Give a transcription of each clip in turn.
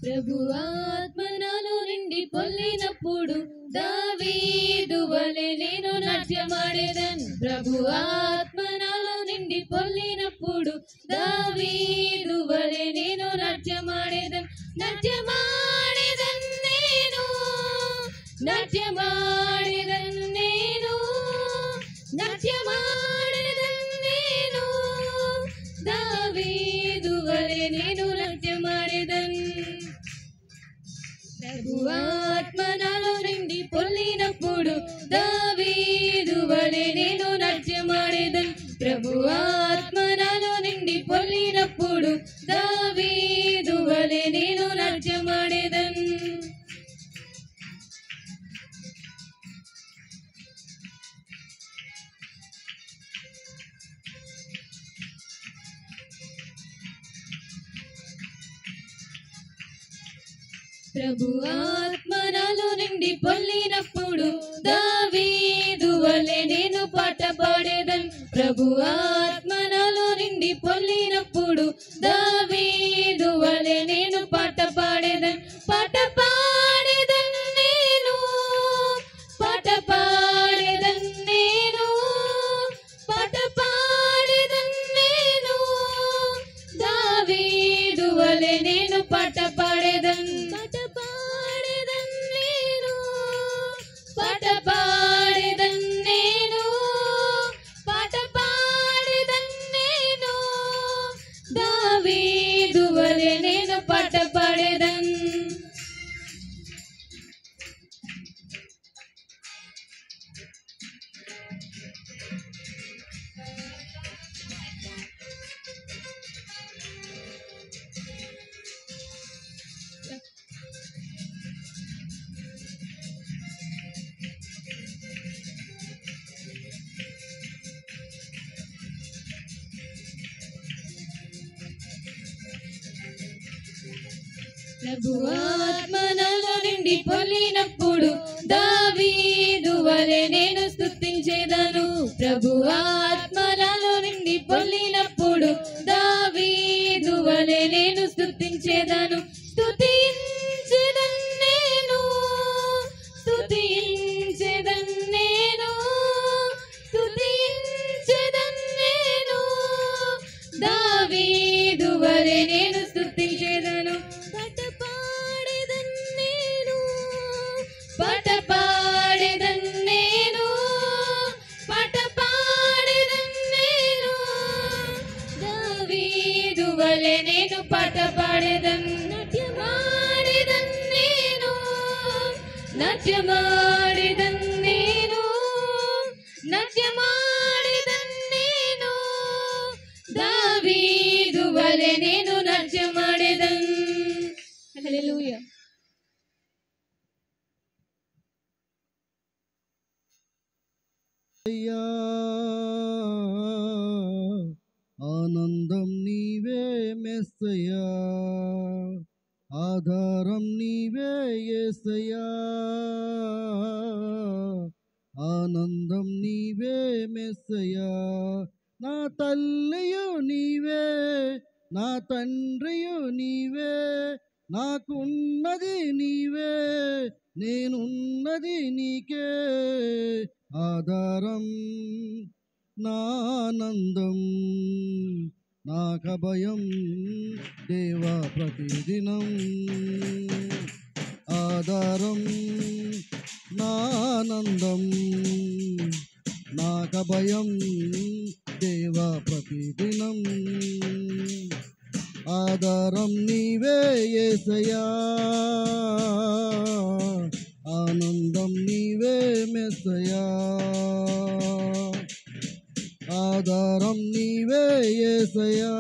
ప్రభు ఆత్మ నాలో నిండి పొల్లినప్పుడు దావీదు వలె నేను నాట్యమాడేదన్. ప్రభు ఆత్మ నాలో నిండి పొల్లినప్పుడు దావీదు వలె నేను నాట్యమాడేదన్. నాట్యమాడేదన్ నేను, నాట్యమాడేదన్ నేను, నాట్యమాడేదన్ నేను, దావీదు వలె నేను నాట్యమాడేదన్. ప్రభు ఆత్మ నాలో నిండి పొల్లినప్పుడు దావీదు వలె నేను నాట్యమాడేదన్. ప్రభు ఆత్మ నాలో నిండి పొల్లినప్పుడు దావీదు వలె నేను నాట్యమాడేదన్. ప్రభు ఆత్మ నాలో నిండి పొల్లినప్పుడు దావీదు వలె నేను పాట పాడేదన్. ప్రభు ఆత్మ నాలో నిండి పొల్లినప్పుడు దావీదు వలె నేను పాట పాడేదన్. పాట పాడేదన్ నేను, పాట పాడేదన్ నేను, పాట పాడేదన్ నేను, దావీదు వలె నేను పాట పాడేదన్. పాట పాడేదన్ నేను, పాట పాడేదన్ నేను, పాట పాడేదన్ నేను, దావీదు వలె నేను పాట పాడేదన్. ప్రభు ఆత్మ నాలో నిండి పొల్లినప్పుడు దావీదు వలె నేను స్తుతించేదను. ప్రభు ఆత్మ నాలో నిండి పొల్లినప్పుడు దావీదు వలె నేను స్తుతించేదను. స్తుతించెదన్ నేను, స్తుతించెదన్ నేను, స్తుతించెదన్ నేను, దావీదు వలె నేను స్తుతించెదను. పాట పాడేదన్ నేను, పాట పాడేదన్ నేను, పాట పాడేదన్ నేను, దావీదు వలె నేను పాట పాడేదన్. నాట్యమాడేదన్ నేను, నాట్యమాడేదన్ నేను, నాట్యమాడేదన్ నేను, దావీదు వలె నేను నాట్యమాడేదన్. హల్లెలూయా. ఆనందం నీవే మెస్సయ్యా, ఆధారం నీవే యేసయ్యా. ఆనందం నీవే మెస్సయ్యా, నా తల్లియు నీవే, నా తండ్రియు నీవే, నాకున్నది నీవే, నేనున్నది నీకే. ఆధారం నానందం నాకభయం దేవా ప్రతిదినం. ఆధారం నానందం నాకభయం దేవా ప్రతిదినం. ఆధారం నీవే యేసయ్యా, ఆనందం నీవే మెస్సయ్యా. ఆధారం నీవే యేసయ్యా,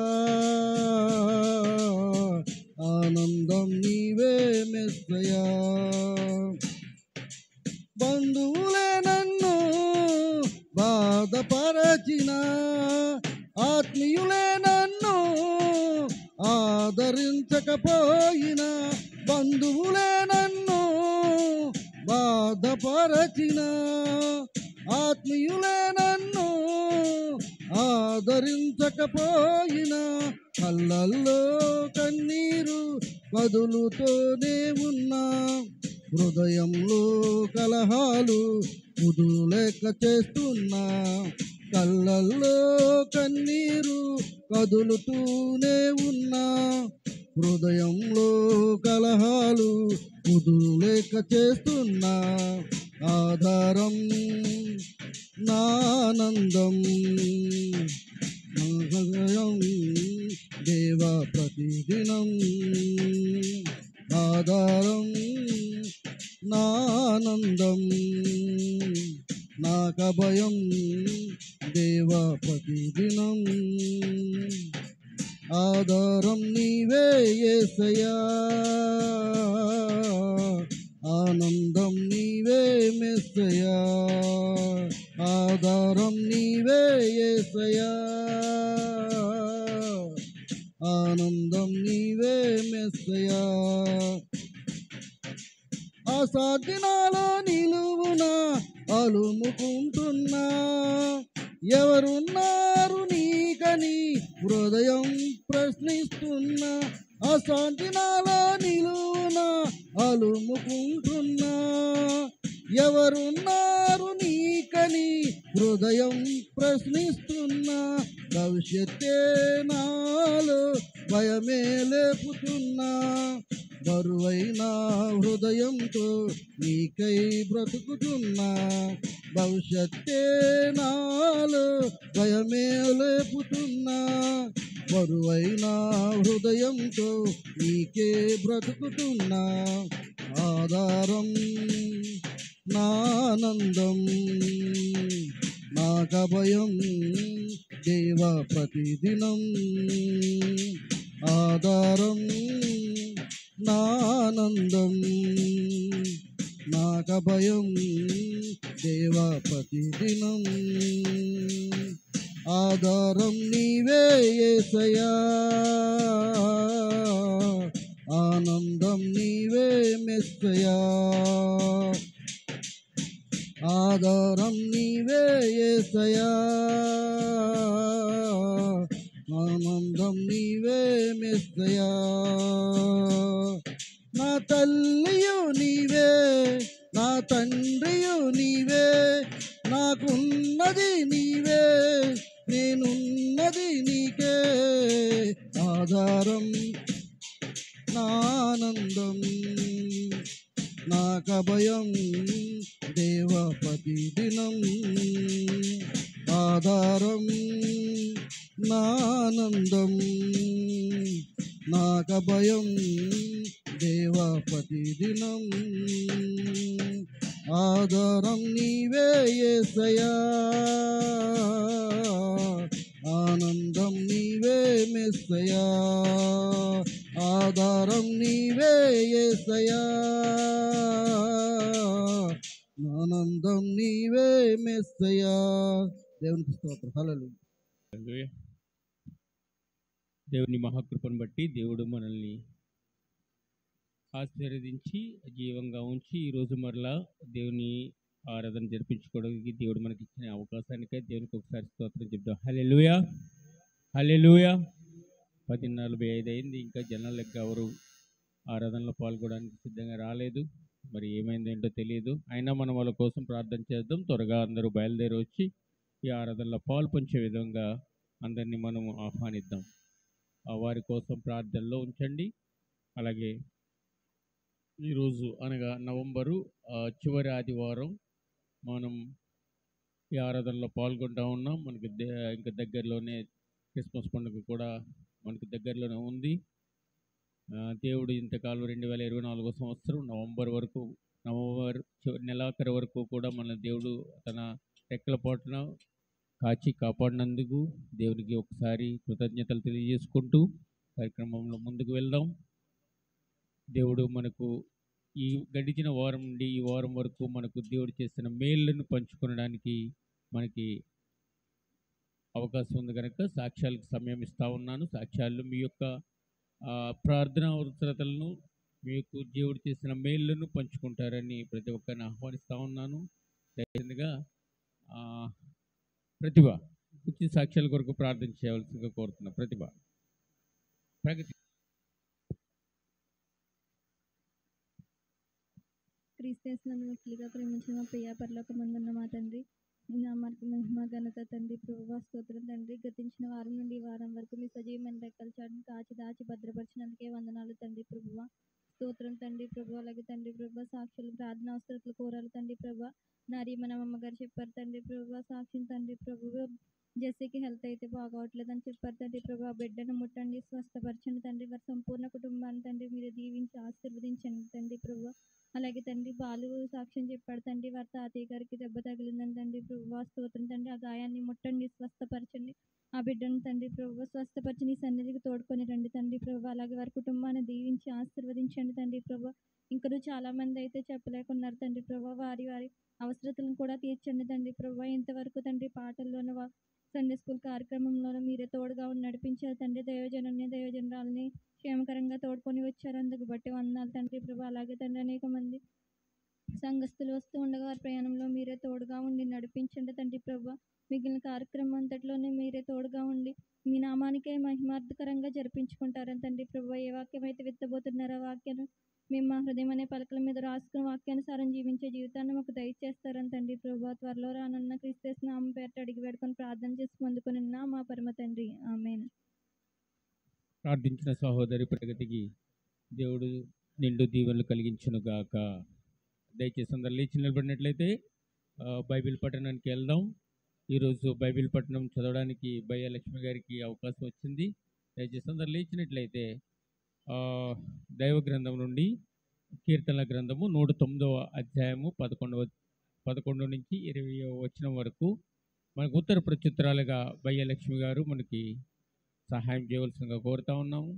ఆనందం నీవే మెస్సయ్యా. బంధువులే నన్ను బాధపరచిన, ఆత్మీయులే నన్ను ఆదరించకపోయినా, బంధువులే నన్ను బాధపరచిన, ఆత్మీయులే నన్ను ఆదరించకపోయినా, కళ్ళల్లో కన్నీరు కదులుతూనే ఉన్నా. హృదయంలో కలహాలు కుదులేక చేస్తున్నా. కళ్ళల్లో కన్నీరు కదులుతూనే ఉన్నా. హృదయంలో కలహాలు కుదులేక చేస్తున్నా. ఆధారం నానందం హృదయం దేవ ప్రతిదినం. ఆధారం నానందం నాకభయం దేవ ప్రతిదినం. ఆధారం నీవే యేసయ్యా, ఆనందం నీవే మెస్సయ్యా. ఆధారం నీవే యేసయ్యా, ఆనందం నీవే మెస్సయ్యా. అసాధ్యనాలో నిలువునా అలుముకుంటున్నా. ఎవరున్నారు నీకని హృదయం ప్రశ్నిస్తున్నా. అసాధ్యనాలో నిలువునా అలుముకుంటున్నా. ఎవరున్నారు నీకని హృదయం ప్రశ్నిస్తున్నా. భవిష్యత్తే నాలో భయమే లేపుతున్నా. బరువైన హృదయంతో నీకై బ్రతుకుతున్నా. భవిష్యత్తే నాలో భయమే లేపుతున్నా. బరువైన హృదయంతో నీకే బ్రతుకుతున్నా. ఆధారం నానందం నాకభయం దేవ ప్రతిదినం. ఆధారం నానందం నాకభయం దేవ ప్రతిదినం. ఆధారం నీవే యేసయ్యా, ఆనందం నీవే మెస్సయ్యా. ఆధారం నీవే యేసయ్యా, ఆనందం నీవే మెస్సయ్యా. నా తల్లియు నీవే, నా తండ్రియు నీవే. నాకున్నది నీవే, నేనున్నది నీకే. ఆధారం నానందం నాకభయం దేవ ప్రతిదినం. ఆధారం నానందం నాకభయం దేవ ప్రతిదినం. ఆధారం నీవే యేసయ్యా, ఆనందం నీవే మెస్సయ్యా. ఆధారం నీవే యేసయ్యా, ఆనందం నీవే మెస్సయ్యా. దేవునికి స్తోత్రం. హల్లెలూయా. హల్లెలూయా. దేవుని మహాకృపను బట్టి దేవుడు మనల్ని ఆశీర్వదించి జీవంగా ఉంచి ఈరోజు మరలా దేవుని ఆరాధన జరిపించుకోవడానికి దేవుడు మనకి ఇచ్చిన అవకాశానికై దేవునికి ఒకసారి స్తోత్రం చెప్తాం. హల్లెలూయా, హల్లెలూయా. 10:45 అయింది, ఇంకా జనాలకు ఎవరు ఆరాధనలో పాల్గొనడానికి సిద్ధంగా రాలేదు. మరి ఏమైందేంటో తెలియదు. అయినా మనం వాళ్ళ కోసం ప్రార్థన చేద్దాం. త్వరగా అందరూ బయలుదేరి వచ్చి ఈ ఆరాధనలో పాలు పంచే విధంగా అందరినీ మనం ఆహ్వానిద్దాం. వారి కోసం ప్రార్థనలో ఉంచండి. అలాగే ఈరోజు అనగా నవంబరు చివరి ఆదివారం మనం ఈ ఆరాధనలో పాల్గొంటూ ఉన్నాం. మనకి ఇంకా దగ్గరలోనే క్రిస్మస్ పండుగ కూడా మనకి దగ్గరలోనే ఉంది. దేవుడు ఇంతకాలం 2024 సంవత్సరం నవంబర్ నెలాఖరు వరకు కూడా మన దేవుడు తన రెక్కల పాటున కాచి కాపాడినందుకు దేవునికి ఒకసారి కృతజ్ఞతలు తెలియజేసుకుంటూ కార్యక్రమంలో ముందుకు వెళ్దాం. దేవుడు మనకు ఈ గడిచిన వారం నుండి ఈ వారం వరకు మనకు దేవుడు చేసిన మేళ్లను పంచుకొనడానికి మనకి అవకాశం ఉంది కనుక సాక్ష్యాలకు సమయం ఇస్తూ ఉన్నాను. సాక్ష్యాలు మీ యొక్క ప్రార్థనా అవసరతలను, మీకు దేవుడు చేసిన మేళ్లను పంచుకుంటారని ప్రతి ఒక్కరిని ఆహ్వానిస్తూ ఉన్నాను. దయచేసిగా ప్రతిభ ఇచ్చి సాక్ష్యాల కొరకు ప్రార్థన చేయవలసిందిగా కోరుతున్నా. ప్రతిభ ప్రగతి. క్రీస్తునందు మిక్కిలిగా ప్రేమించిన మా ప్రియ పరలోకమందున్న మా తండ్రి, మీ నామానికి మహిమ ఘనత తండ్రి. ప్రభువా స్తోత్రం తండ్రి. గతించిన వారం నుండి ఈ వారం వరకు మీ సజీవమైన రెక్కల చాటును కాచి దాచి భద్రపరిచినందుకే వందనాలు తండ్రి. ప్రభువా స్తోత్రం తండ్రి. ప్రభు అలాగే తండ్రి ప్రభు సాక్షులు ప్రార్థన అవసరతలు కోరాలి తండ్రి. ప్రభు నారీ మన అమ్మగారు చెప్పారు తండ్రి. ప్రభు సాక్షిని తండ్రి. ప్రభు జెస్సీకి హెల్త్ అయితే బాగోవట్లేదని చెప్పారు తండ్రి. ప్రభు ఆ బిడ్డను ముట్టండి, స్వస్థపరచండి తండ్రి. వారి సంపూర్ణ కుటుంబాన్ని తండ్రి మీరు దీవించి ఆశీర్వదించండి తండ్రి. ప్రభు అలాగే తండ్రి బాలు సాక్ష్యం చెప్పాడు తండ్రి. వారి తాతయ్య గారికి దెబ్బ తగిలిందని తండ్రి. ప్రభు స్తోత్రం తండ్రి. ఆ గాయాన్ని ముట్టండి, స్వస్థపరచండి. ఆ బిడ్డను తండ్రి ప్రభు స్వస్థపరిచి నీ సన్నిధికి తోడుకొని రండి తండ్రి. ప్రభు అలాగే వారి కుటుంబాన్ని దీవించి ఆశీర్వదించండి తండ్రి. ప్రభు ఇంకా చాలా మంది అయితే చెప్పలేకున్నారు తండ్రి. ప్రభు వారి వారి అవసరతలను కూడా తీర్చండి తండ్రి. ప్రభు ఇంతవరకు తండ్రి పాటల్లోనూ సండే స్కూల్ కార్యక్రమంలోనూ మీరే తోడుగా ఉండి నడిపించారు తండ్రి. దైవజనురాలని క్షేమకరంగా తోడుకొని వచ్చారు. అందుకు బట్టి వందనాలు తండ్రి. ప్రభు అలాగే తండ్రి అనేక మంది సంఘస్థులు వస్తూ ఉండగా వారి ప్రయాణంలో మీరే తోడుగా ఉండి నడిపించండి తండ్రి. ప్రభు మిగిలిన కార్యక్రమం అంతట్లోనే మీరే తోడుగా ఉండి మీ నామానికే మహిమార్థకరంగా జరిపించుకుంటారని తండ్రి. ప్రభు ఏ వాక్యం అయితే విత్తబోతున్నారో ఆ వాక్యాన్ని మేము మా హృదయం అనే పలకల మీద రాసుకుని వాక్యానుసారం జీవించే జీవితాన్ని మాకు దయచేస్తారని తండ్రి. ప్రభు త్వరలో రానున్న క్రీస్తు నామం పేరిట అడిగి వేడుకొని ప్రార్థన చేసి పొందుకొని మా పరమ తండ్రి. ఆమేన్. ప్రార్థించిన సహోదరి ప్రగతికి దేవుడు నిండు దీవెనలు కలిగించును గాక. దయచేసి అందరు లేచి నిలబడినట్లయితే బైబిల్ పఠనానికి వెళ్దాం. ఈరోజు బైబిల్ పఠనం చదవడానికి బయ్య లక్ష్మి గారికి అవకాశం వచ్చింది. దయచేసి అందరు లేచినట్లయితే దైవ గ్రంథం నుండి కీర్తనల గ్రంథము 109వ అధ్యాయము 11 నుంచి 20వ వచనం వరకు మనకు ఉత్తర ప్రత్యుత్తరాలుగా బయ్య లక్ష్మి గారు మనకి సహాయం చేయవలసిందిగా కోరుతా ఉన్నాము.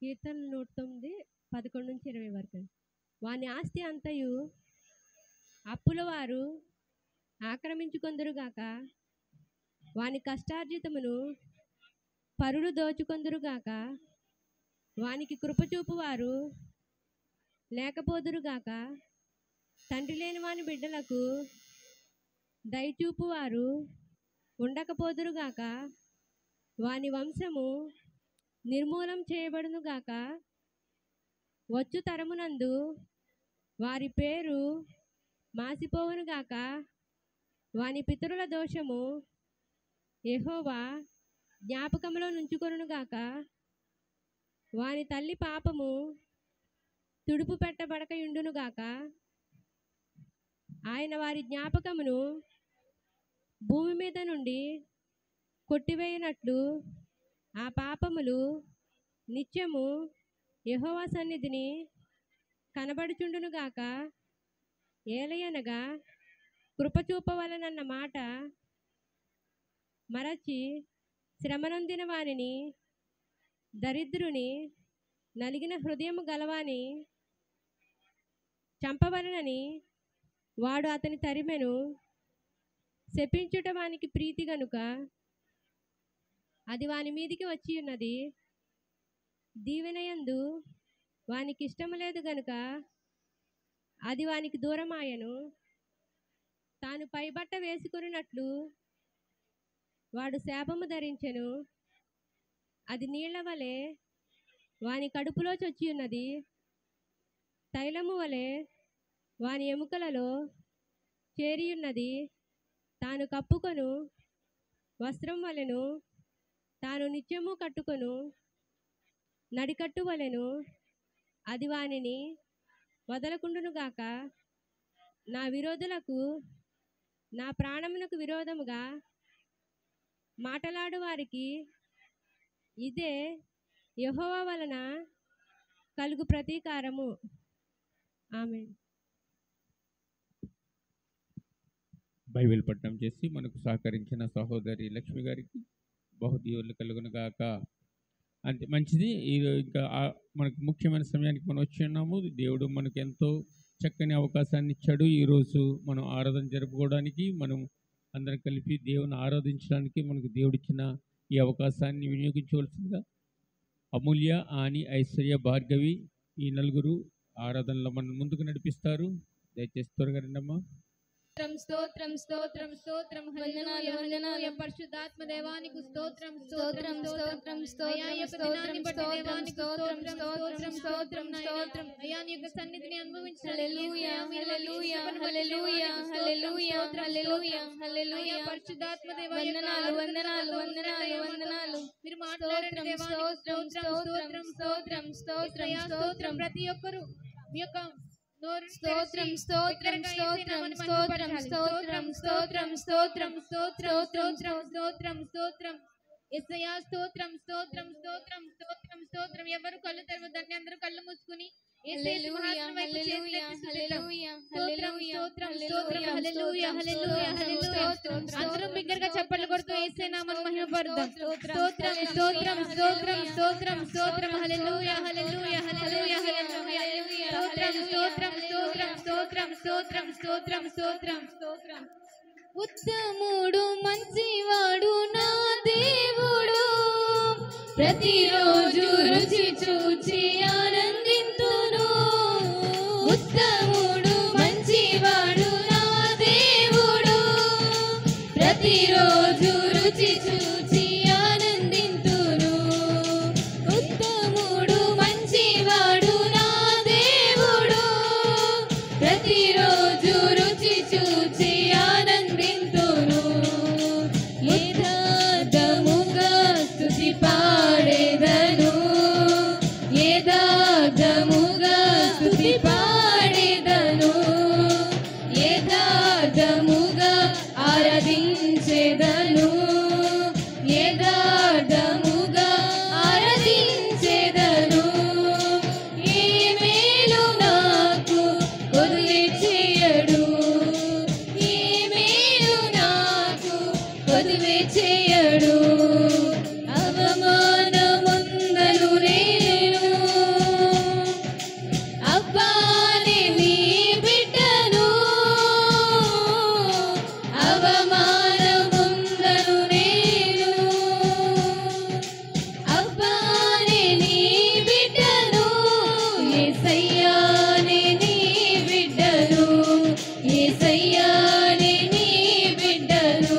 కీర్తన 109, 11 నుంచి 20 వరకు. వాని ఆస్తి అంతయు అప్పుల వారు ఆక్రమించుకొందురుగాక, వాని కష్టార్జితమును పరులు దోచుకొందురుగాక, వానికి కృపచూపు వారు లేకపోదురుగాక, తండ్రి లేని వాని బిడ్డలకు దయచూపు వారు ఉండకపోదురుగాక, వాని వంశము నిర్మూలం చేయబడునుగాక, వచ్చు తరమునందు వారి పేరు మాసిపోవునుగాక, వాని పితరుల దోషము యెహోవా జ్ఞాపకంలో నుంచుకొనుగాక, వాని తల్లి పాపము తుడుపు పెట్టబడకయుండునుగాక, ఆయన వారి జ్ఞాపకమును భూమి మీద నుండి కొట్టివేయనట్లు ఆ పాపములు నిత్యము యెహోవా సన్నిధిని కనబడుచుండునుగాక. ఏలయనగా కృపచూపవలనన్న మాట మరచి శ్రమనొందిన వానిని, దరిద్రుని, నలిగిన హృదయము గలవాని చంపవలనని వాడు అతని తరిమెను. శపించుట వానికి ప్రీతి గనుక అది వాని మీదికి వచ్చి ఉన్నది. దీవెనయందు వానికి ఇష్టము లేదు గనుక అది వానికి దూరమాయను. తాను పైబట్ట వేసుకున్నట్లు వాడు శాపము ధరించెను. అది నీళ్ల వలె వాని కడుపులో చొచ్చి ఉన్నది. తైలము వలె వాని ఎముకలలో చేరియున్నది. తాను కప్పుకొను వస్త్రం వలెను, తాను నిత్యము కట్టుకొను నడికట్టు వలెను అది వానిని వదలకుండునుగాక. నా విరోధులకు, నా ప్రాణమునకు విరోధముగా మాటలాడు వారికి ఇదే యెహోవా వలన కలుగు ప్రతీకారము. ఆమేన్. బైబిల్ పఠనం చేసి మనకు సహకరించిన సహోదరి లక్ష్మి గారికి బహుదీవులు కలుగును గాక. అంతే మంచిది. ఇంకా మనకు ముఖ్యమైన సమయానికి మనం వచ్చి ఉన్నాము. దేవుడు మనకు ఎంతో చక్కని అవకాశాన్ని ఇచ్చాడు. ఈరోజు మనం ఆరాధన జరుపుకోవడానికి, మనం అందరం కలిపి దేవుని ఆరాధించడానికి మనకు దేవుడిచ్చిన ఈ అవకాశాన్ని వినియోగించవలసిందిగా అమూల్య, ఆని, ఐశ్వర్య, భార్గవి ఈ నలుగురు ఆరాధనలో మనం ముందుకు నడిపిస్తారు. దయచేసి త్వరగా రండమ్మా. స్తోత్రం స్తోత్రం స్తోత్రం స్తోత్రం వందనాలు వందనాలు పరిశుద్ధాత్మ దేవానికి స్తోత్రం స్తోత్రం స్తోత్రం స్తోత్రం స్తోత్రం దేవానికి స్తోత్రం స్తోత్రం స్తోత్రం స్తోత్రం అయ్యా నీ యొక్క సన్నిధిని అనుభవించాలి. హల్లెలూయా హల్లెలూయా హల్లెలూయా హల్లెలూయా హల్లెలూయా హల్లెలూయా పరిశుద్ధాత్మ దేవా వందనాలు వందనాలు వందనాలు వందనాలు మీరు మాట్లాడండి దేవా స్తోత్రం స్తోత్రం స్తోత్రం స్తోత్రం స్తోత్రం ప్రతి ఒక్కరు మీ యొక్క స్తోత్రం స్తోత్రం స్తోత్రం స్తోత్రం స్తోత్రం స్తోత్రం స్తోత్రం స్తోత్రం స్తోత్రం స్తోత్రం స్తోత్రం యేసయ్యా స్తోత్రం స్తోత్రం స్తోత్రం స్తోత్రం స్తోత్రం. ఎవరు కళ్ళు తెరవద్దండి, అందరూ కళ్ళు మూసుకుని హల్లెలూయా హల్లెలూయా హల్లెలూయా హల్లెలూయా స్తోత్రం హల్లెలూయా హల్లెలూయా హల్లెలూయా అందరూ బిగ్గరగా చప్పట్లు కొడుతూ యేసే నామమును మహిమపరుద్దాం. స్తోత్రం స్తోత్రం స్తోత్రం స్తోత్రం స్తోత్రం హల్లెలూయా హల్లెలూయా హల్లెలూయా హల్లెలూయా స్తోత్రం స్తోత్రం స్తోత్రం స్తోత్రం స్తోత్రం స్తోత్రం స్తోత్రం. ఉత్తముడు మంచివాడు నా దేవుడు, ప్రతిరోజు రుచి చూచి ఆనందింతును. ఉత్తముడు మంచివాడు నా దేవుడు, ప్రతిరోజు రుచి చూచి ఆనందింతును. ఉత్తముడు మంచివాడు నా దేవుడు, ప్రతిరోజు రుచి చూచి ఆనందింతును. యథార్థముగా స్తుతి పాడేదను, యథార్థముగా స్తుతి పాడేదను, యథార్థముగా ఆరాధించేదను, యథార్థముగా ఆరాధించేదను. ఏ మేలు నాకు కొదువే చేయడు, ఏ మేలు నాకు కొదువే చేయడు. అవమానముందను నేను అబ్బానే నీ బిడ్డను, అవమానముందను నేను అబ్బానే నీ బిడ్డను. యేసయ్యానే నీ బిడ్డను, యేసయ్యానే నీ బిడ్డను.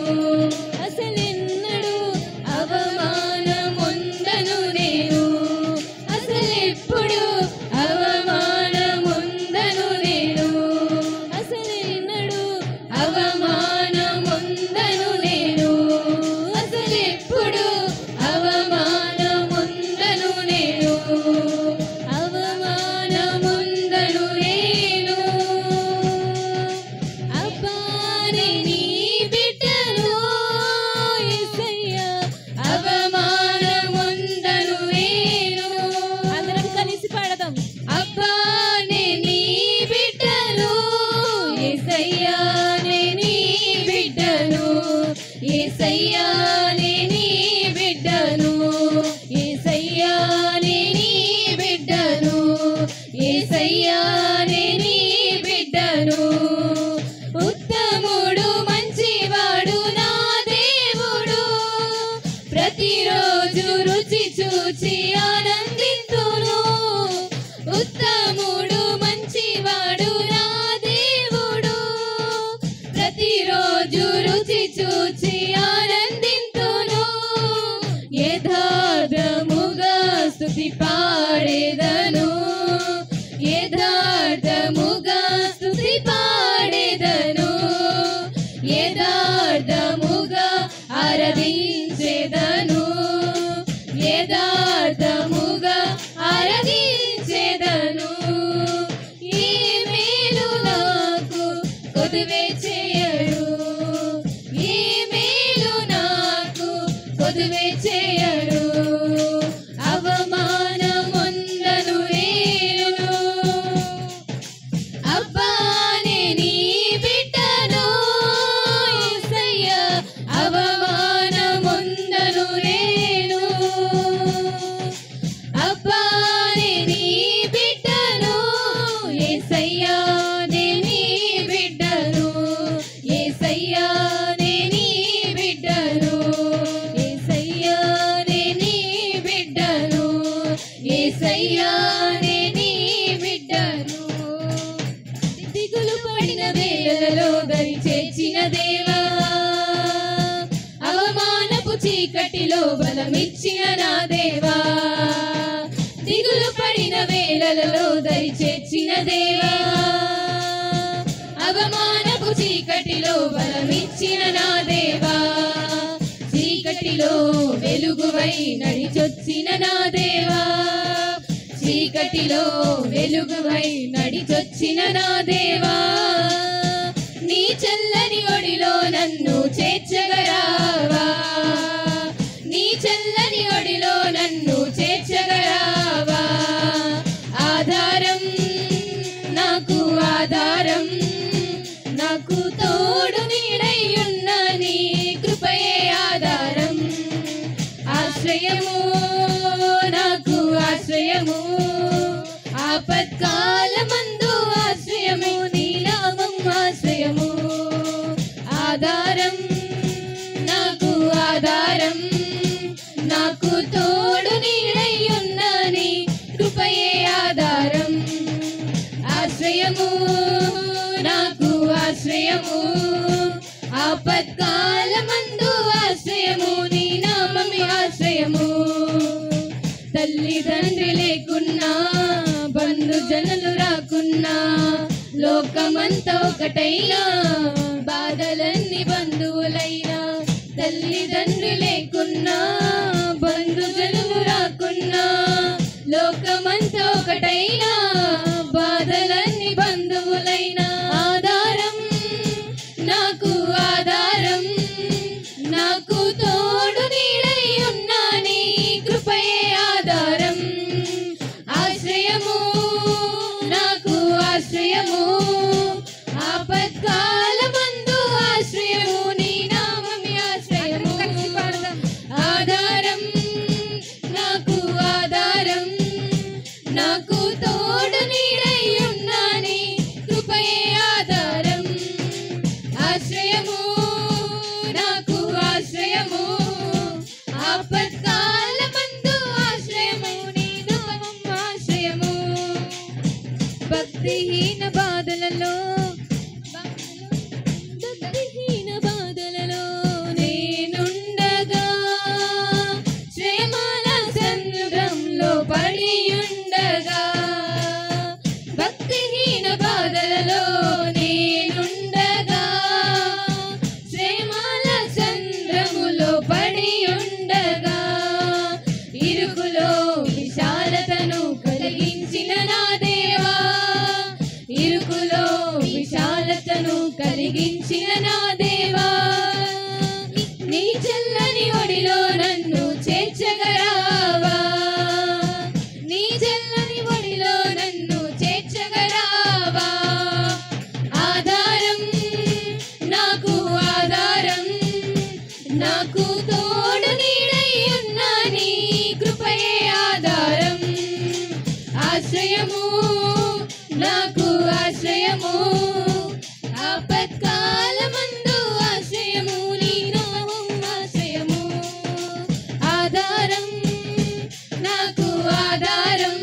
అసలెన్నడూ అవమానముందను నేను, అసలెప్పుడు అవమానముందను నేను, అసలెన్నడూ అవమానముందను నేను, అసలెప్పుడు అవమానముందను నేను, అవమానముందను నేను అబ్బానే నీ బిడ్డను. యేసయ్యా అవమానముందను నేను. అందరం కలిసి పాడదాం. అబ్బానే నీ బిడ్డను, యేసయ్యానే నీ బిడ్డను, యేసయ్యానే నీ బిడ్డను, యేసయ్యానే నీ బిడ్డను, యేసయ్యానే నీ బిడ్డను. ఉత్తముడు మంచివాడు నా దేవుడు, ప్రతిరోజు రుచి చూచి ఆనందింతును. ఉత్తముడు మంచివాడు నా దేవుడు, ప్రతిరోజు రుచి చూచి ఆనందింతును. యథార్థముగా స్తుతి పాడేదను, యథార్థముగా స్తుతి పాడేదను, యథార్థముగా ఆరాధించేదను, యథార్థముగా ఆరాధించేదను. ఏ మేలు నాకు కొదువే చేయడు, ఏ మేలు నాకు కొదువే చేయడు. అవమానముందను నేను అబ్బానే నీ బిడ్డను. యేసయ్యా అవమానముందను చీకటిలో బలమిచ్చిన నా దేవా, దిగులు పడిన వేళలలో దరి చేర్చిన దేవా, అవమానపు చీకటిలో బలమిచ్చిన నా దేవా, చీకటిలో వెలుగువై నడిచొచ్చిన నా దేవా, చీకటిలో వెలుగువై నడిచొచ్చిన నా దేవా, నీ చల్లని ఒడిలో నన్ను చేర్చగరావా, నీ చల్లని ఒడిలో నన్ను చేర్చగరావా, ఆధారం నాకు ఆధారం, నాకు తోడు నీడయ్యున్న నీ కృపయే ఆధారం, ఆశ్రయము నాకు ఆశ్రయము, ఆపత్కాలమందు ఆశ్రయము, నీ నామం ఆశ్రయము, ఆధారం నాకు ఆధారం, నాకు తోడు నీడయ్యున్న నీ కృపయే ఆధారం, ఆశ్రయము నాకు ఆశ్రయము, ఆపత్కాలమందు ఆశ్రయము, నీ నామమే ఆశ్రయము, తల్లిదండ్రి లేకున్నా బంధుజనులు రాకున్నా లోకమంతా ఒకటైనా బాధలన్నీ బంధువులైనా, తల్లిదండ్రి లేకున్నా బంధుజనులు రాకున్నా లోకమంతా ఒకటైనా బాధలన్నీ బంధువులైనా, ఆధారం నాకు ఆధారం, నాకు తోడు నీడై ఉన్నా నీ కృపయే ఆధారం, ఆశ్రయము నాకు ఆశ్రయము, ఆపత్కాలమందు ఆశ్రయము, నీ నామమే ఆశ్రయము, ఆధారం నాకు ఆధారం, నాకు తోడు నీడై ఉన్నా నీ కృపయే ఆధారం, ఆశ్రయము నాకు ఆశ్రయము, ఆపత్కాలమందు ఆశ్రయము, నీ నామం ఆశ్రయము, భక్తిహీన బాధలలో నేనుండగా, శ్రమల సంద్రంలో పడియుండగా, భక్తిహీన బాధలలో నేనుండగా, శ్రమల సంద్రములో పడియుండగా, ఇరుకులో విశాలతను కలిగించిన నా దేవా, ఇరుకులో విశాలతను కలిగించిన నా దేవా, నీ చల్లని ఒడిలో నన్ను చేర్చగరావా, నీ చల్లని ఒడిలో నన్ను చేర్చగరావా, ఆధారం నాకు ఆధారం, నాకు తోడు నీడై ఉన్న నీ కృపయే ఆధారం, ఆశ్రయము నాకు ఆశ్రయము, ఆపత్కాలమందు ఆశ్రయము, నీ నామం ఆశ్రయము, ఆధారం నాకు ఆధారం,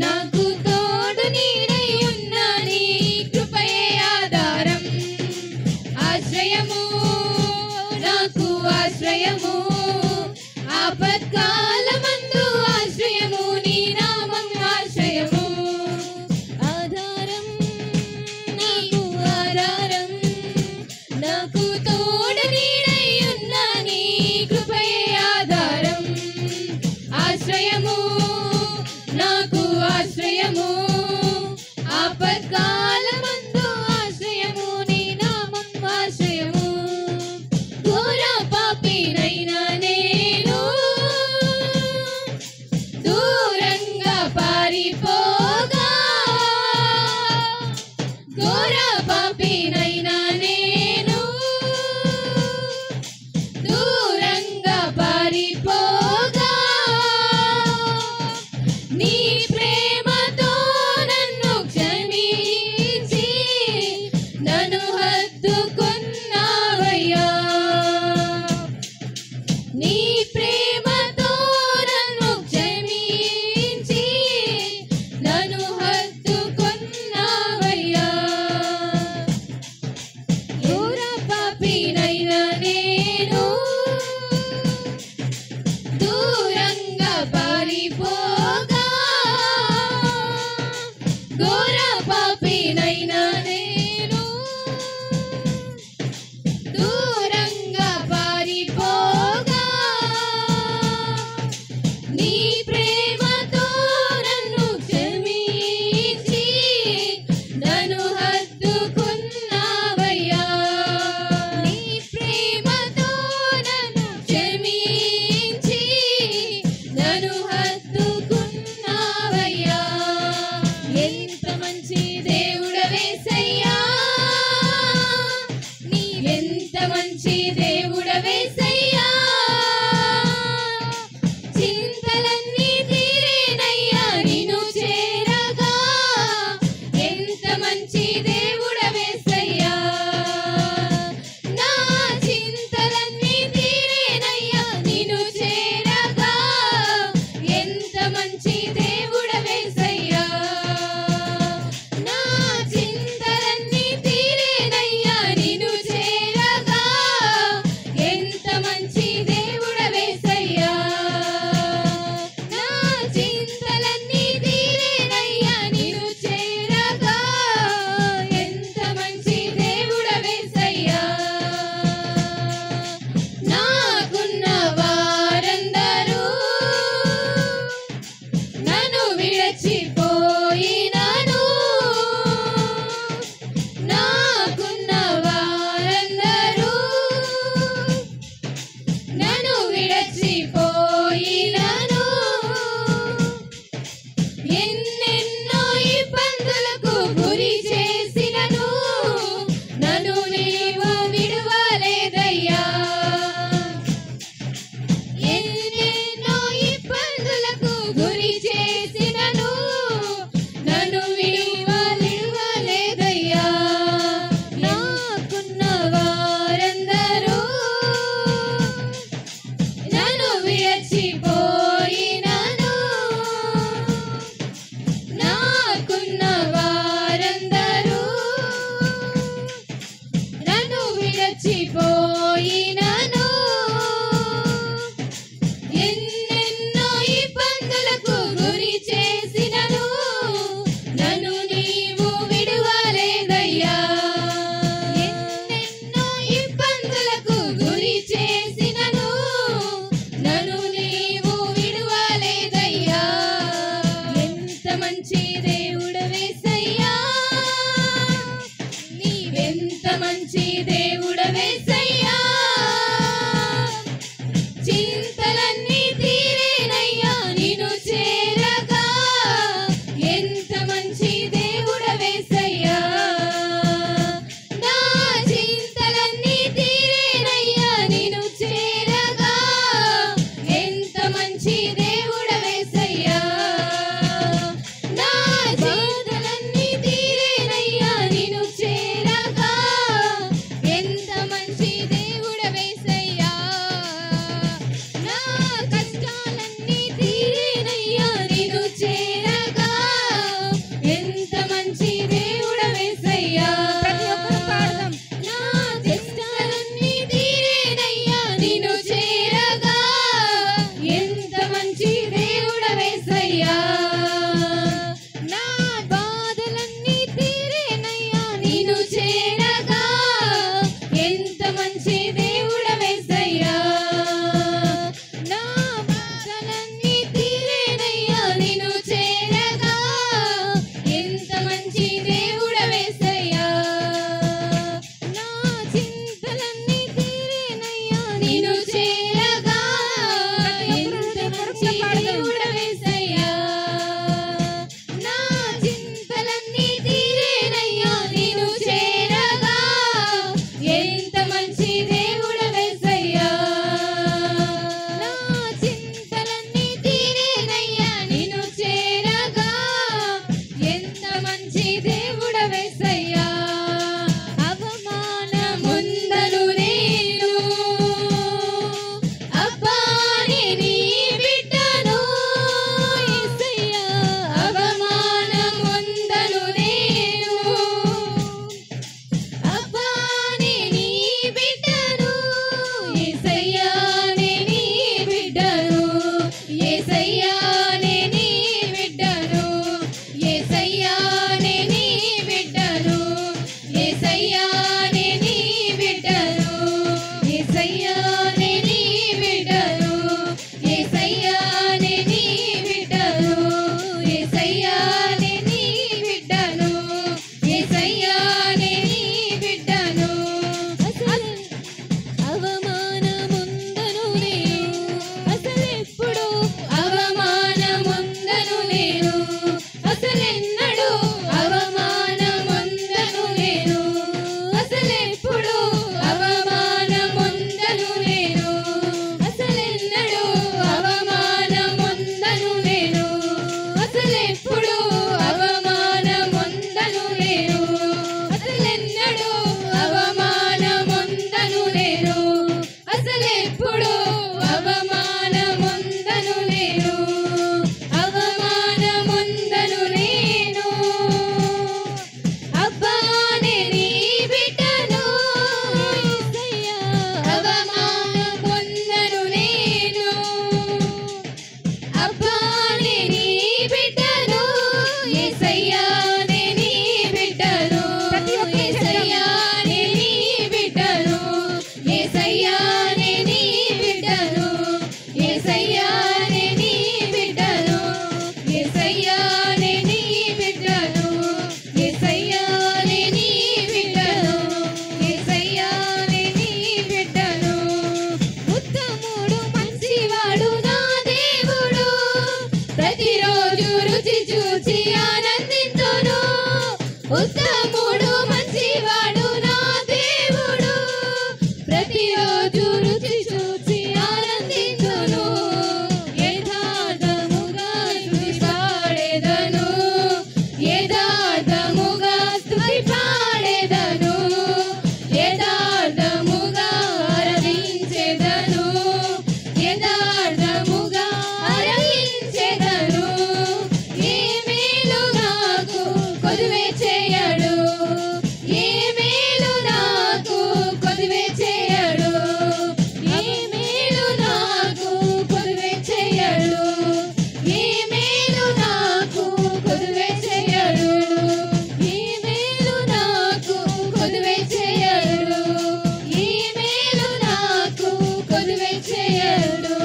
నాకు తోడు నీడై ఉన్న నీ కృపయే ఆధారం, ఆశ్రయము నాకు ఆశ్రయము. నిన్ను చేరగా ఎంత మంచి దేవుడవేసయ్యా నా చింతలన్నీ తీరేనయ్యా నిన్ను చేరగా ఎంత మంచి దేవుడవేసయ్యా నా చింతలన్నీ తీరేనయ్యా నిన్ను చేరగా ఎంత మంచి దేవుడవేసయ్యా అవమానముందను నేను అబ్బాని నీ బిడ్డను యేసయ్యా అవమానముందను నేను అబ్బాని నీ బిడ్డను యేసయ్యా నీ బిడ్డను యేసయ్యా నీ బిడ్డను యేసయ్యా నీ బిడ్డను యేసయ్యా నీ బిడ్డను యేసయ్యా నీ బిడ్డను యేసయ్యా నీ బిడ్డను యేసయ్యా నీ బిడ్డను యేసయ్యా నీ బిడ్డను అవమానముందను నేను అసలెప్పుడు అవమానముందను నేను అసలెన్నడు అవమానముందను నేను అసలెప్పుడు అవమానముందను నేను అసలెన్నడు అవమానముందను నేను అసలెప్పుడు అవమానముందను నేను అసలెన్నడు అవమానముందను నేను అసలెప్పుడు అవమానముందను నేను అవమానముందను నేను అబ్బానే నీ బిడ్డను యేసయ్యా అవమానముందను నేను అబ్బానే నీ బిడ్డను యేసయ్యా నీ బిడ్డను యేసయ్యా నీ బిడ్డను యేసయ్యా నీ బిడ్డను యేసయ్యా నీ బిడ్డను యేసయ్యా నీ బిడ్డను యేసయ్యా నీ బిడ్డను యేసయ్యా నీ బిడ్డను ఉత్తముడు మంచివాడు నా దేవుడు ప్రతిరోజు రుచి చూచి ఆనందించును ఉత్తముడు మంచివాడు నా దేవుడు ప్రతిరోజు రుచి చూచి ఆనందించును యథార్థముగా స్తుతి పాడెదను యథార్థముగా స్తుతి పాడెదను యథార్థముగా ఆరాధించెదను యథార్థముగా ఆరాధించెదను ఏ మేలు నాకు కొదువే చేయడు ఏ మేలు నాకు కొదువే చేయడు ఏ మేలు నాకు కొదువే చేయడు ఏ మేలు నాకు కొదువే చేయడు ఏ మేలు నాకు కొదువే చేయడు ఏ మేలు నాకు కొదువే చేయడు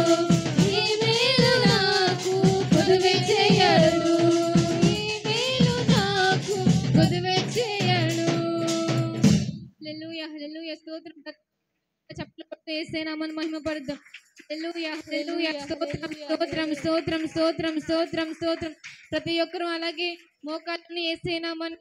ఏ మేలు నాకు కొదువే చేయడు ఏ మేలు నాకు కొదువే చేయడు హల్లెలూయా హల్లెలూయా స్తోత్రం చప్పట్లు కొట్టి యేసయ్య నామమును మహిమపరుద్దాం హల్లెలూయా హల్లెలూయా స్తోత్రం స్తోత్రం స్తోత్రం స్తోత్రం స్తోత్రం స్తోత్రం ప్రతి ఒక్కరూ అలాగే మోకాళ్ళని యేసయ్య నామమును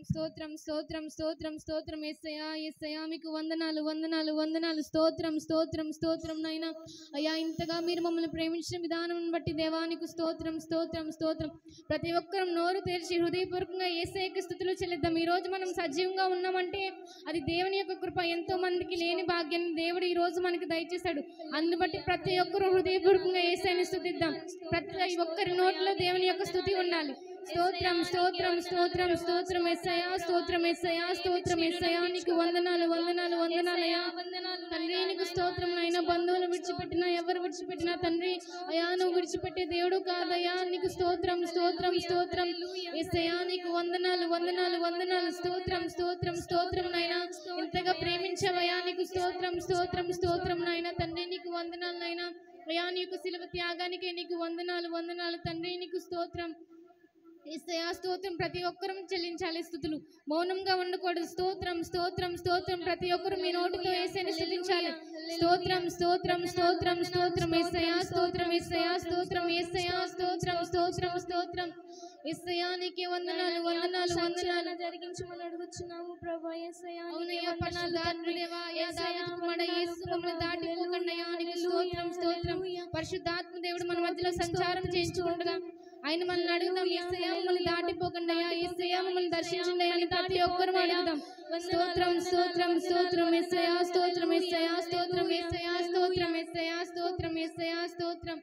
స్తోత్రం స్తోత్రం స్తోత్రం స్తోత్రం యేసయ్యా యేసయ్యా మీకు వందనాలు వందనాలు వందనాలు స్తోత్రం స్తోత్రం స్తోత్రం నైనా అయ్యా ఇంతగా మీరు మమ్మల్ని ప్రేమించిన విధానం బట్టి దేవానికి స్తోత్రం స్తోత్రం స్తోత్రం ప్రతి ఒక్కరూ నోరు తెరిచి హృదయపూర్వకంగా యేసయ్యకి స్తుతులు చెల్లిద్దాం ఈ రోజు మనం సజీవంగా ఉన్నామంటే అది దేవుని యొక్క కృప ఎంతో మందికి లేని భాగ్యాన్ని దేవుడు ఈ రోజు మనకి దయచేశాడు అందును బట్టి ప్రతి ఒక్కరూ హృదయపూర్వకంగా యేసయ్యని స్తుతిద్దాం ప్రతి ఒక్కరి నోట్లో దేవుని యొక్క స్తుతి ఉండాలి స్తోత్రం స్తోత్రం స్తోత్రం స్తోత్రం యేసయ్యా స్తోత్రం యేసయ్యా స్తోత్రం యేసయ్యా నీకు వందనాలు వందనాలు వందనాలయ్యా తండ్రి నీకు స్తోత్రం నాయనా బంధువులు విడిచిపెట్టినా ఎవరు విడిచిపెట్టినా తండ్రి అయ్యా నువ్వు విడిచిపెట్టే దేవుడు కాదయ్యా నీకు స్తోత్రం స్తోత్రం స్తోత్రం యేసయ్యా నీకు వందనాలు వందనాలు వందనాలు స్తోత్రం స్తోత్రం స్తోత్రం నాయనా ఇంతగా ప్రేమించవయ్యా నీకు స్తోత్రం స్తోత్రం స్తోత్రం నాయనా తండ్రి నీకు వందనాలు నాయనా అయ్యా నీకు శిలువ త్యాగానికి నీకు వందనాలు వందనాలు తండ్రి నీకు స్తోత్రం యేసయ్యా స్తోత్రం. ప్రతి ఒక్కరూ చెల్లించాలి స్తుతులు, మౌనంగా ఉండకూడదు. స్తోత్రం స్తోత్రం స్తోత్రం. ప్రతి ఒక్కరు మీ నోటితో యేసయ్యని స్తుతించాలి. స్తోత్రం స్తోత్రం స్తోత్రం స్తోత్రం. యేసయ్యా స్తోత్రం, యేసయ్యా స్తోత్రం, యేసయ్యా స్తోత్రం స్తోత్రం స్తోత్రం. యేసయ్యా నీకే వందనాలు వందనాలు వందనాలు జరిగించమని అడుగుచున్నాము ప్రభా. యేసయ్యా అవునయ్యా పరిశుద్ధాత్మదేవా, దావీదు కుమారుడా యేసు మమ్మల్ని దాటిపోకండి అయ్యా, నీకు స్తోత్రం స్తోత్రం. పరిశుద్ధాత్మ దేవుడు మన మధ్యలో సంచారం చేయించుకుంటుగా ఆయన మనల్ని అడుగుదాం, యేసయ్యా మమ్మల్ని దాటిపోకండి అయ్యా, యేసయ్యా మమ్మల్ని దర్శించండి అని ప్రతి ఒక్కరు అడుగుదాం. స్తోత్రం స్తోత్రం స్తోత్రం. యేసయ్యా స్తోత్రం, యేసయ్యా స్తోత్రం, యేసయ్యా స్తోత్రం, యేసయ్యా స్తోత్రం, యేసయ్యా స్తోత్రం.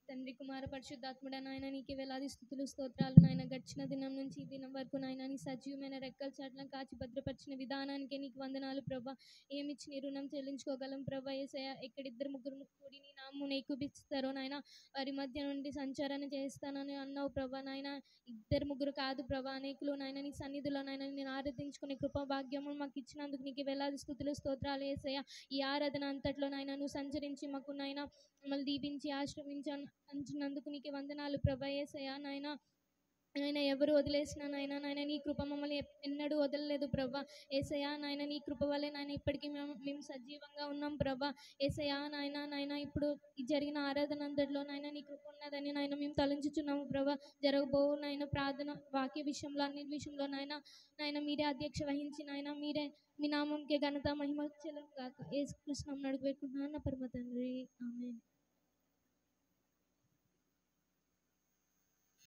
తండ్రి కుమార పరిశుద్ధాత్ముడా నాయన నీకే వేలాది స్తుతులు స్తోత్రాలు నాయన. గడిచిన దినం నుంచి ఈ దినం వరకు నాయన నీ సజీవమైన రెక్కల చాట్లను కాచి భద్రపరిచిన విధానానికి నీకు వందనాలు ప్రభా. ఏమిచ్చి నీ రుణం చెల్లించుకోగలం ప్రభా. యేసయ్యా ఎక్కడిద్దరు ముగ్గురు కూడి నీ నామమున ఏకీభవిస్తారో నాయన వారి మధ్య నుండి సంచారణ చేస్తానని అన్నావు ప్రభా. నాయన ఇద్దరు ముగ్గురు కాదు ప్రభా, అనేకులు నాయన నీ సన్నిధిలో నాయన నేను ఆరాధించుకునే కృపా భాగ్యము మాకు ఇచ్చినందుకు నీకు వేలాది స్తుతులు స్తోత్రాలు యేసయ్యా. ఈ ఆరాధన అంతట్లో నాయన నువ్వు సంచరించి మాకు నాయన మమ్మల్ని దీవించి ఆశ్రమించినందుకు నీకు వందనాలు ప్రభా. యేసయ్యా నాయన నాయన ఎవరు వదిలేసినా నాయన నీ కృప మమ్మల్ని ఎన్నడూ వదలలేదు ప్రభా. యేసయ్యా నాయన నీ కృప వల్లే నాయన ఇప్పటికీ మేము సజీవంగా ఉన్నాం ప్రభా. యేసయ్యా నాయన ఇప్పుడు ఈ జరిగిన ఆరాధన అంతట్లో నాయన నీ కృప ఉన్నదని నాయన మేము తలంచుచున్నాము ప్రభా. జరగబో నాయన ప్రార్థన వాక్య విషయంలో అన్ని విషయంలో నాయన మీరే అధ్యక్ష వహించి నాయన మీరే మీ నామంకే ఘనత మహిమ చెల్లం కాక యేసుకృష్ణ నామమున వేడుకుంటున్నాను పరమ తండ్రి, ఆమేన్.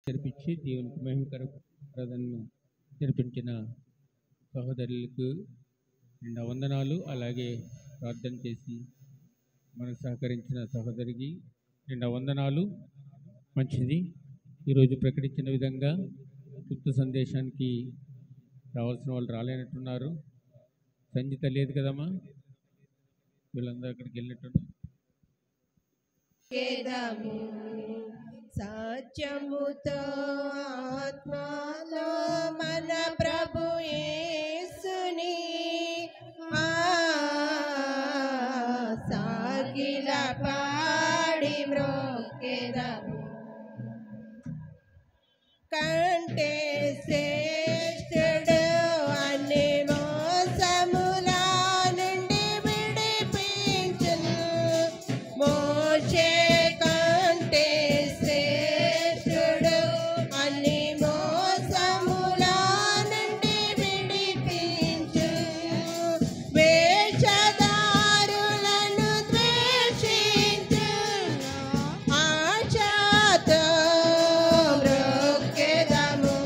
జరిపించి దేవునికి మహిమకర ప్రార్థనను జరిపించిన సహోదరులకు నిండా వందనాలు. అలాగే ప్రార్థన చేసి మనకు సహకరించిన సహోదరికి నిండా వందనాలు. మంచిది. ఈరోజు ప్రకటించిన విధంగా క్లుప్త సందేశానికి రావాల్సిన వాళ్ళు రాలేనట్టున్నారు. సంగీత లేదు కదమ్మా, వీళ్ళందరూ అక్కడికి వెళ్ళినట్టున్నారు. సత్యముతో ఆత్మలో మన ప్రభు యేసుని సాగిల పాడి మ్రోకెదము కంటే శ్రేష్ఠుడు అన్ని మోసముల నుండి విడిపించును. మోషే కంటే శ్రేష్ఠుడు అన్ని మోసముల నుండి విడిపించును. వేషధారులను ద్వేషించు ఆశతో మ్రొక్కెదము.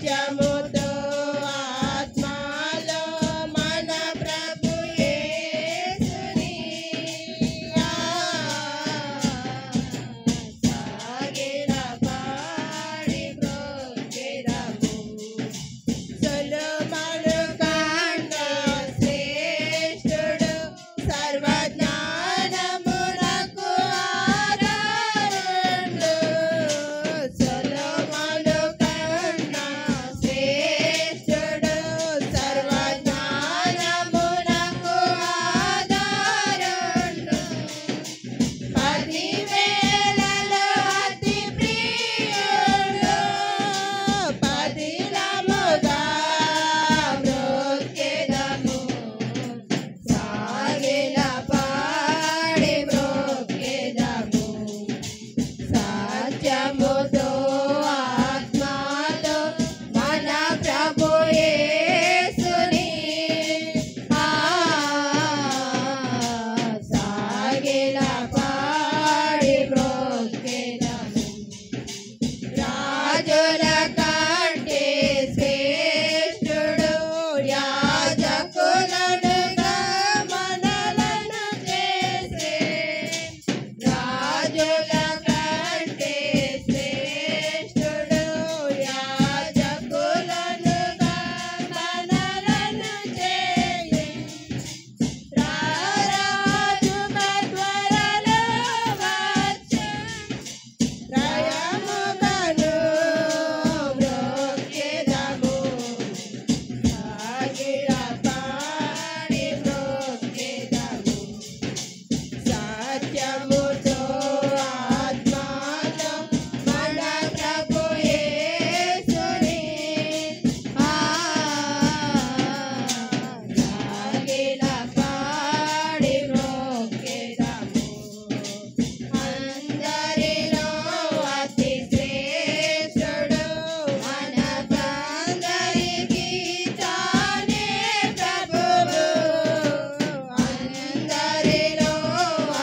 సత్యముతో ఆత్మలో మన ప్రభు యేసుని సాగిన పాడి బ్రోకెదము సొలొమోను కన్నా శ్రేష్ఠుడు సర్వజ్ఞానమునకు ఆధారుడు సొలొమోను కన్నా శ్రేష్ఠుడు సర్వజ్ఞానమునకు ఆధారుడు 10,000లలో అతి ప్రియుడు పదిలముగా బ్రోకెదము సాగిల పాడి బ్రోకెదము సత్యముతో ఆత్మతో మన ప్రభు యేసుని సాగిల పాడి బ్రోకెదము రాజుల కంటే శ్రేష్ఠుడు యాజకులనుగా మనలను చేసే రాజుల కంటే శ్రేష్ఠుడు యాజకులనుగా మనలను చేసే రారాజుగా త్వరలో వచ్చే రయముగను బ్రోకెదము సాగిల పాడి బ్రోకెదము సత్యముతో ఆత్మతో మన ప్రభు యేసుని సాగిల పాడి బ్రోకెదము అందరిలో అతి శ్రేష్ఠుడు మనకందరికీ తానే ప్రభువు అందరిలో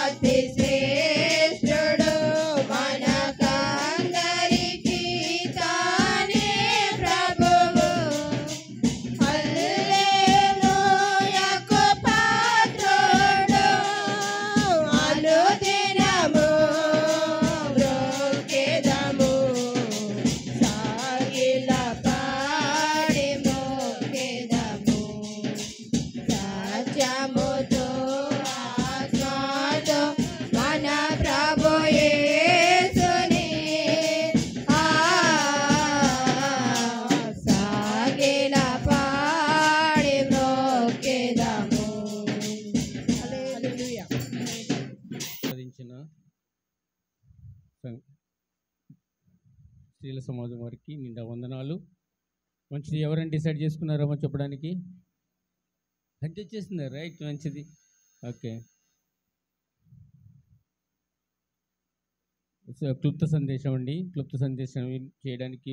అతి శ్రేష్ఠుడు మనకందరికీ తానే ప్రభువు హల్లెలూయాకు పాత్రుడు అనుదినము బ్రోకెదము సాగిల పాడి బ్రోకెదము సత్యముతో ఆత్మతో మన ప్రభు యేసుని సాగిల పాడి బ్రోకెదము హల్లెలూయా సాధించిన స్త్రీల సమాజం వారికి నిండా వందనాలు. మంచిది. ఎవరైనా డిసైడ్ చేసుకున్నారేమో చెప్పడానికి? అడ్జస్ట్ చేస్తున్నారు. రైట్, మంచిది. ఓకే. సో క్లుప్త సందేశం అండి. క్లుప్త సందేశం చేయడానికి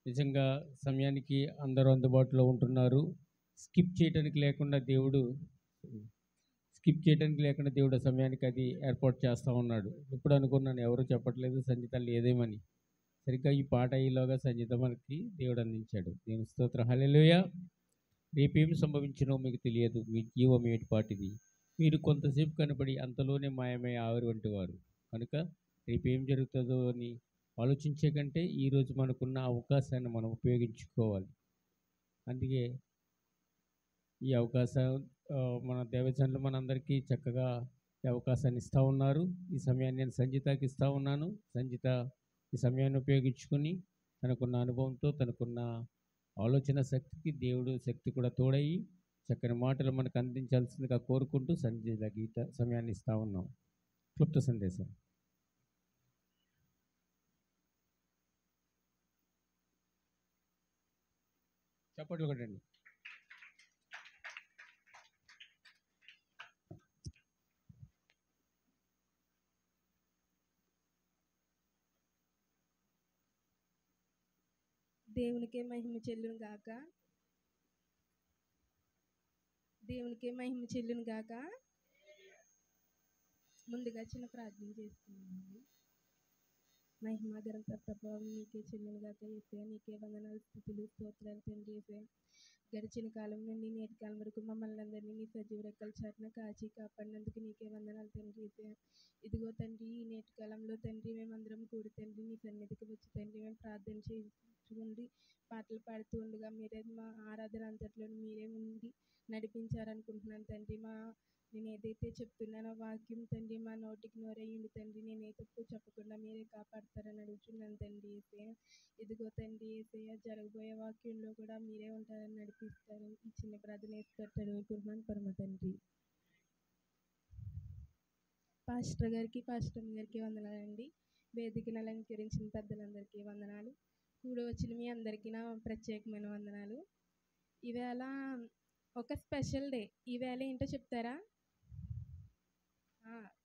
నిజంగా సమయానికి అందరూ అందుబాటులో ఉంటున్నారు. స్కిప్ చేయడానికి లేకుండా దేవుడు ఆ సమయానికి అది ఏర్పాటు చేస్తూ ఉన్నాడు. ఇప్పుడు అనుకున్నాను ఎవరు చెప్పట్లేదు సంగీత లేదేమని. సరిగ్గా ఈ పాట ఈలోగా సంగీత మనకి దేవుడు అందించాడు. దేవుని స్తోత్రం. హల్లెలూయా. రేపేమి సంభవించినో మీకు తెలియదు, మీ జీవం ఏటిపాటిది. మీరు కొంతసేపు కనబడి అంతలోనే మాయమై ఆవిరి వంటి వారు కనుక రేపేం జరుగుతుందో అని ఆలోచించే కంటే ఈరోజు మనకున్న అవకాశాన్ని మనం ఉపయోగించుకోవాలి. అందుకే ఈ అవకాశం మన దేవజనులు మనందరికీ చక్కగా ఈ అవకాశాన్ని ఇస్తూ ఉన్నారు. ఈ సమయాన్ని నేను సంగీతకి ఇస్తూ ఉన్నాను. సంగీత ఈ సమయాన్ని ఉపయోగించుకొని తనకున్న అనుభవంతో తనకున్న ఆలోచన శక్తికి దేవుడు శక్తి కూడా తోడయి చక్కని మాటలు మనకు అందించాల్సిందిగా కోరుకుంటూ సంగీత గీత సమయాన్ని ఇస్తూ ఉన్నాం. క్లుప్త సందేశం. చప్పట్లు కొట్టండి. దేవునికే మహిమ చెల్లును గాక. దేవునికే మహిమ చెల్లును గాక. ముందుగా చిన్న ప్రార్థన చేసుకున్నామండి. మహిమ ఘనత ప్రభావం నీకే చెల్లును గాక. యేసయ్య నీకే వందనాలు, స్తుతులు, స్తోత్రాలు తండ్రి. యేసయ్య గడిచిన కాలం నుండి నేటి కాలం వరకు మమ్మల్ని అందరినీ నీ సజీవ రెక్కల చాటున కాచి కాపాడినందుకు నీకే వందనాలు తండ్రి. యేసయ్య ఇదిగో తండ్రి, ఈ నేటి కాలంలో తండ్రి మేమందరం కూడి తండ్రి నీ సన్నిధికి వచ్చి తండ్రి మేము ప్రార్థన చేయించుకుండి పాటలు పాడుతూ ఉండగా మీరే మా ఆరాధన అంతట్లో మీరే ఉండి నడిపించారనుకుంటున్నాను తండ్రి. నేను ఏదైతే చెప్తున్నానో వాక్యం తండ్రి మా నోటికి నోరయ్యింది తండ్రి. నేను ఏ తప్పు చెప్పకుండా మీరే కాపాడతారని అడుగుతున్నాను తండ్రి. యేసయ్య ఇదిగో తండ్రి, యేసయ్య జరగబోయే వాక్యంలో కూడా మీరే ఉంటారని నడిపిస్తారని ఈ చిన్న ప్రార్థన వేసుకుంటూ అడుగుతున్నాను పరమ తండ్రి. పాస్టర్ గారికి, పాస్టర్ గారికి వందనాలండి. వేదికను అలంకరించిన పెద్దలందరికీ వందనాలు. కూడి వచ్చిన మీ అందరికీ నా ప్రత్యేకమైన వందనాలు. ఈవేళ ఒక స్పెషల్ డే. ఈవేళ ఏంటో చెప్తారా?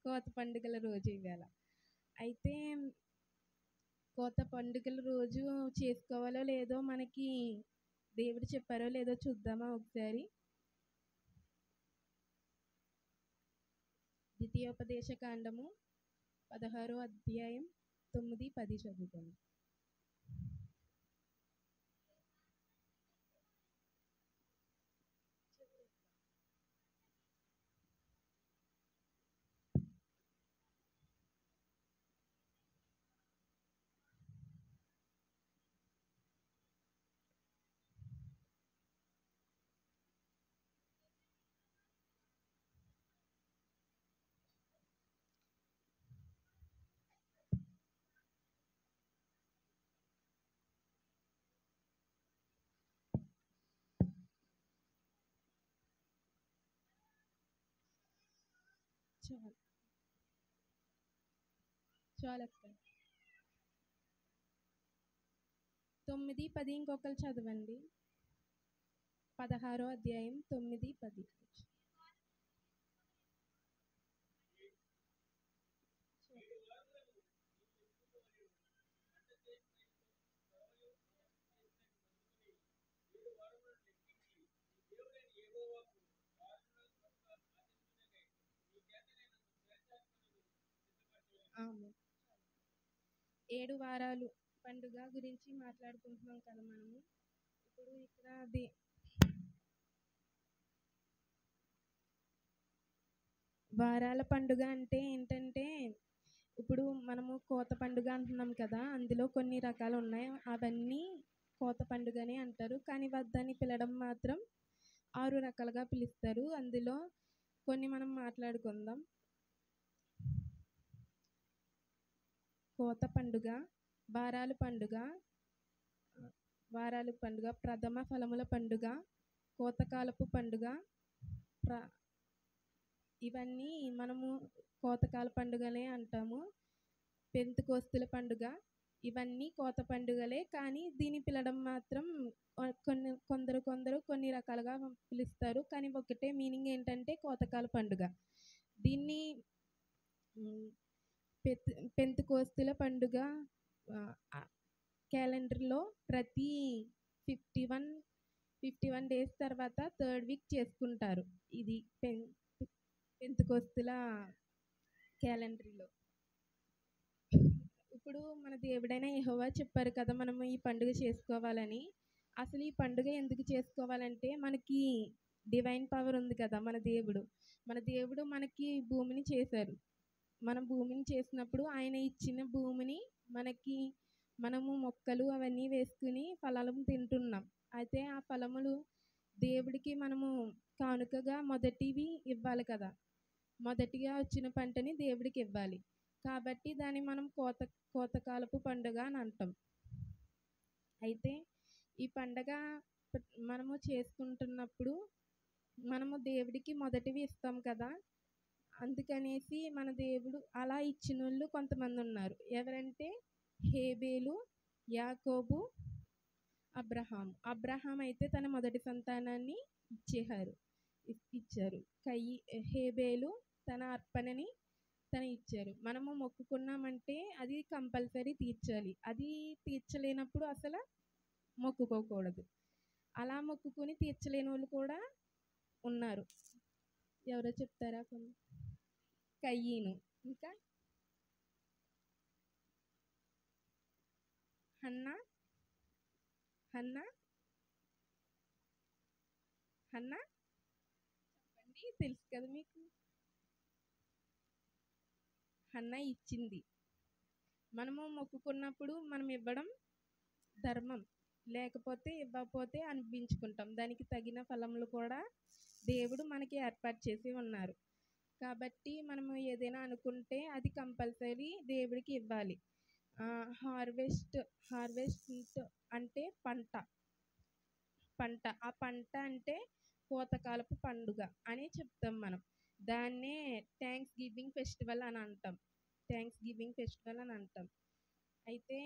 కోత పండుగల రోజు ఈవేళ. అయితే కోత పండుగల రోజు చేసుకోవాలో లేదో మనకి దేవుడు చెప్పారో లేదో చూద్దామా ఒకసారి. ద్వితీయోపదేశ కాండము 16వ అధ్యాయం 9, 10 చదువుకోండి. చాలక్క 9, 10 ఇంకొకరు చదవండి. 16వ అధ్యాయం 9, 10. ఏడు వారాలు పండుగ గురించి మాట్లాడుకుంటున్నాం కదా మనము. ఇప్పుడు ఇక్కడ వారాల పండుగ అంటే ఏంటంటే, ఇప్పుడు మనము కోత పండుగ అంటున్నాం కదా, అందులో కొన్ని రకాలు ఉన్నాయి. అవన్నీ కోత పండుగనే అంటారు. కానీ దాన్ని పిలవడం మాత్రం 6 రకాలుగా పిలుస్తారు. అందులో కొన్ని మనం మాట్లాడుకుందాం. కోత పండుగ, వారాల పండుగ, ప్రథమ ఫలముల పండుగ, కోతకాలపు పండుగ. ఇవన్నీ మనము కోతకాల పండుగలే అంటాము. పెంతెకొస్తేల పండుగ, ఇవన్నీ కోత పండుగలే. కానీ దీన్ని పిలవడం మాత్రం కొందరు కొన్ని రకాలుగా పిలుస్తారు. కానీ ఒకటే మీనింగ్ ఏంటంటే కోతకాల పండుగ. దీన్ని పెంతెకొస్తేల పండుగ క్యాలెండర్లో ప్రతి 51 డేస్ తర్వాత 3rd వీక్ చేసుకుంటారు. ఇది పెంతెకొస్తేల క్యాలెండర్లో. ఇప్పుడు మన దేవుడైన యెహోవా చెప్పారు కదా మనము ఈ పండుగ చేసుకోవాలని. అసలు ఈ పండుగ ఎందుకు చేసుకోవాలంటే, మనకి డివైన్ పవర్ ఉంది కదా. మన దేవుడు మనకి భూమిని చేశారు. మనం భూమిని చేసినప్పుడు ఆయన ఇచ్చిన భూమిని మనము మొక్కలు అవన్నీ వేసుకుని ఫలాలను తింటున్నాం. అయితే ఆ ఫలములు దేవుడికి మనము కానుకగా మొదటివి ఇవ్వాలి కదా. మొదటిగా వచ్చిన పంటని దేవుడికి ఇవ్వాలి. కాబట్టి దాన్ని మనం కోతకాలపు పండుగ అని అంటాం. అయితే ఈ పండగ మనము చేసుకుంటున్నప్పుడు మనము దేవుడికి మొదటివి ఇస్తాం కదా. అందుకనేసి మన దేవుడు అలా ఇచ్చిన వాళ్ళు కొంతమంది ఉన్నారు. ఎవరంటే హేబేలు, యాకోబు, అబ్రహాం అయితే తన మొదటి సంతానాన్ని ఇచ్చారు. హేబేలు తన అర్పణని ఇచ్చారు. మనము మొక్కుకున్నామంటే అది కంపల్సరీ తీర్చాలి. అది తీర్చలేనప్పుడు అసలు మొక్కుకోకూడదు. అలా మొక్కుకుని తీర్చలేని వాళ్ళు కూడా ఉన్నారు. ఎవరో చెప్తారా? కయ్యను, ఇంకా హన్నా హన్నా హన్నా చెప్పండి, తెలుసు కదా మీకు. హన్నా ఇచ్చింది. మనము మొక్కుకున్నప్పుడు మనం ఇవ్వడం ధర్మం. లేకపోతే ఇవ్వకపోతే అనిపించుకుంటాం. దానికి తగిన ఫలములు కూడా దేవుడు మనకి ఏర్పాటు చేసి ఉన్నారు. కాబట్టి మనము ఏదైనా అనుకుంటే అది కంపల్సరీ దేవుడికి ఇవ్వాలి. హార్వెస్ట్ అంటే పంట. ఆ పంట అంటే కోతకాలపు పండుగ అని చెప్తాం మనం. దాన్నే థ్యాంక్స్ గివింగ్ ఫెస్టివల్ అని అంటాం. అయితే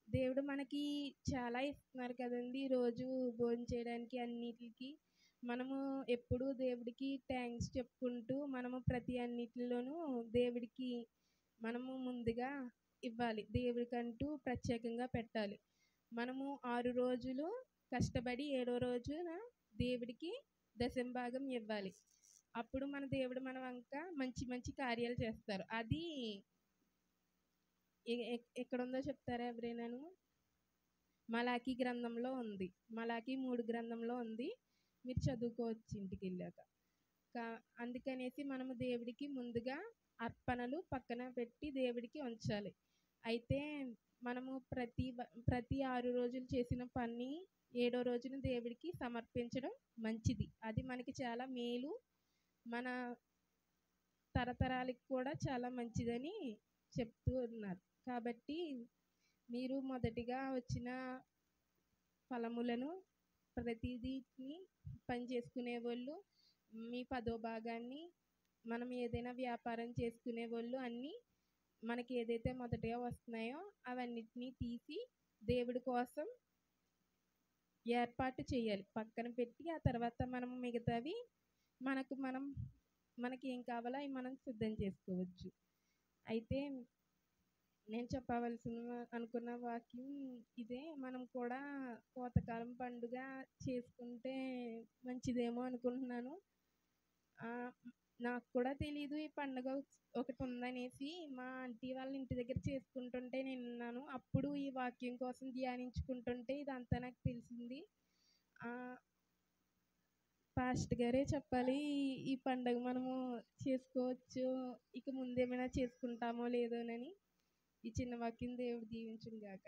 దేవుడు మనకి చాలా ఇస్తున్నారు కదండి. రోజు భోజనం చేయడానికి అన్నిటికి మనము ఎప్పుడూ దేవుడికి థ్యాంక్స్ చెప్పుకుంటూ మనము ప్రతి అన్నిటిలోనూ దేవుడికి మనము ముందుగా ఇవ్వాలి. దేవుడికంటూ ప్రత్యేకంగా పెట్టాలి. మనము 6 రోజులు కష్టపడి 7వ రోజున దేవుడికి దశంభాగం ఇవ్వాలి. అప్పుడు మన దేవుడు మన వంక మంచి మంచి కార్యాలు చేస్తారు. అది ఎక్కడుందో చెప్తారా ఎవరైనాను? మలాకీ గ్రంథంలో ఉంది. మలాకీ 3 గ్రంథంలో ఉంది. మీరు చదువుకోవచ్చు ఇంటికి వెళ్ళాక. అందుకనేసి మనము దేవుడికి ముందుగా అర్పణలు పక్కన పెట్టి దేవుడికి ఉంచాలి. అయితే మనము ప్రతి 6 రోజులు చేసిన పని 7వ రోజున దేవుడికి సమర్పించడం మంచిది. అది మనకి చాలా మేలు. మన తరతరాలకు కూడా చాలా మంచిదని చెప్తూ ఉన్నారు. కాబట్టి మీరు మొదటిగా వచ్చిన ఫలములను ప్రతిదీని పని చేసుకునే వాళ్ళు, మీ 10వ భాగాన్ని, మనం ఏదైనా వ్యాపారం చేసుకునే వాళ్ళు అన్నీ మనకి ఏదైతే మొదటగా వస్తున్నాయో అవన్నిటినీ తీసి దేవుడి కోసం ఏర్పాటు చేయాలి, పక్కన పెట్టి. ఆ తర్వాత మనం మిగతావి మనకి ఏం కావాలో అవి మనం సిద్ధం చేసుకోవచ్చు. అయితే నేను అనుకున్న వాక్యం ఇదే. మనం కూడా కోతకాలం పండుగ చేసుకుంటే మంచిదేమో అనుకుంటున్నాను. నాకు కూడా తెలీదు ఈ పండుగ ఒకటి ఉందనేసి. మా ఆంటీ వాళ్ళ ఇంటి దగ్గర చేసుకుంటుంటే నేను విన్నాను. అప్పుడు ఈ వాక్యం కోసం ధ్యానించుకుంటుంటే ఇదంతా నాకు తెలిసింది. పాస్టర్ గారే చెప్పాలి ఈ పండుగ మనము చేసుకోవచ్చు, ఇక ముందేమైనా చేసుకుంటామో లేదోనని. ఈ చిన్న వాక్యం దేవుడు దీవించును గాక.